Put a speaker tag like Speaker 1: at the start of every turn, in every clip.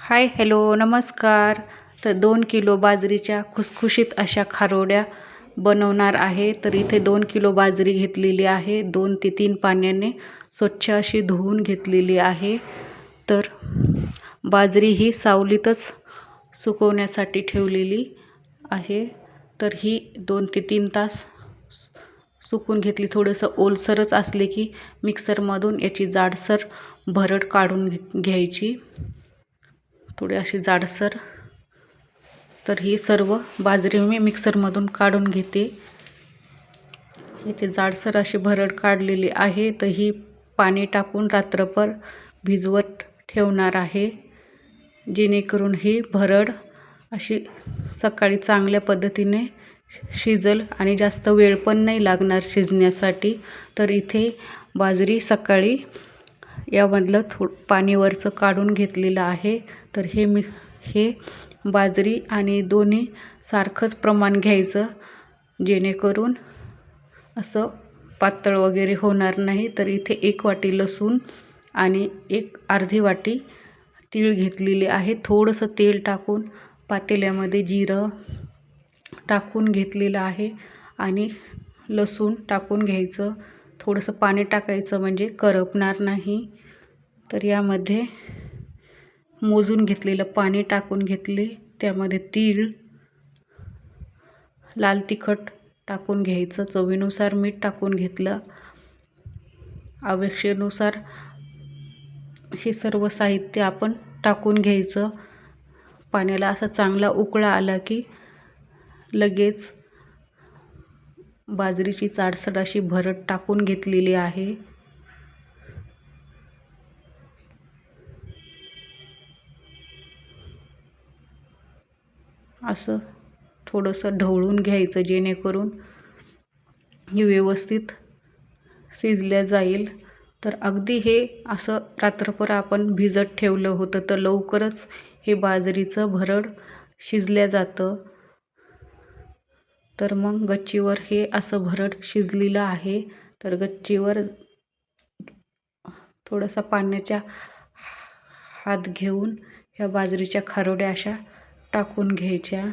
Speaker 1: Hi hello नमस्कार. तर 2 kilo बाजरीच्या खुसखुशीत अशा खारोड्या बनवणार आहे. तर इथे 2 किलो बाजरी घेतलेली आहे. 2 ते 3 पाण्याने स्वच्छ अशी धुवून घेतलेली आहे. तर बाजरी ही सावलीतच सुकवण्यासाठी ठेवलेली आहे. तर ही 2 ते 3 तास सुकून घेतली. थोडंसं ओलसरच असले की मिक्सरमधून याची जाडसर भरड काढून घ्यायची, थोडी अशी जाडसर. तर ही सर्व बाजरी मी मिक्सरमधून काढून घेते. याची जाडसर अशी भरड काढलेली आहे. तर ही पाणी टाकून रात्रभर भिजवत ठेवणार आहे, जेणेकरून ही भरड अशी सकाळी चांगल्या पद्धतीने शिजल आणि जास्त वेळ पण नाही लागणार शिजण्यासाठी. तर इथे बाजरी सकाळी यामधलं पाणी वरचं काढून घेतलेलं आहे. तर हे बाजरी आणि दोन्ही सारखंच प्रमाण घ्यायचं, जेणेकरून असं पातळ वगैरे होणार नाही. तर इथे 1 वाटी लसूण आणि अर्धी वाटी तीळ घेतलेली आहे. थोडंसं तेल टाकून पातेल्यामध्ये जिरं टाकून घेतलेलं आहे आणि लसूण टाकून घ्यायचं. थोडंसं पाणी टाकायचं म्हणजे करपणार नाही. तर यामध्ये मोजून घेतलेलं पाणी टाकून घेतले. त्यामध्ये तीळ, लाल तिखट टाकून घ्यायचं, चवीनुसार मीठ टाकून घेतलं, आवश्यकतेनुसार हे सर्व साहित्य आपण टाकून घ्यायचं. पाण्याला असा चांगला उकळा आला की लगेच बाजरीची जाडसर अशी भरड टाकून घेतलेली आहे. असं थोडंसं ढवळून घ्यायचं, जेणेकरून हे व्यवस्थित शिजल्या जाईल. तर अगदी हे असं रात्रभर आपण भिजत ठेवलं होतं तर लवकरच हे बाजरीचं भरड शिजल्या जातं. तर मग गच्चीवर हे असं भरड शिजलेलं आहे. तर गच्चीवर थोडासा पाण्याचा हात घेऊन ह्या बाजरीच्या खारोड्या अशा टाकून घ्यायच्या.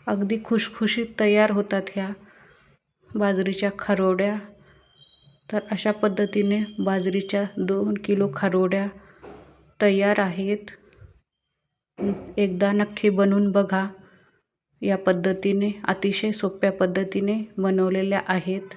Speaker 1: अगदी खुशखुशीत तयार होतात ह्या बाजरीच्या खारोड्या. तर अशा पद्धतीने बाजरीच्या 2 किलो खारोड्या तयार आहेत. एकदा नक्की बनवून बघा. या पद्धतीने अतिशय सोप्या पद्धतीने बनवलेल्या आहेत.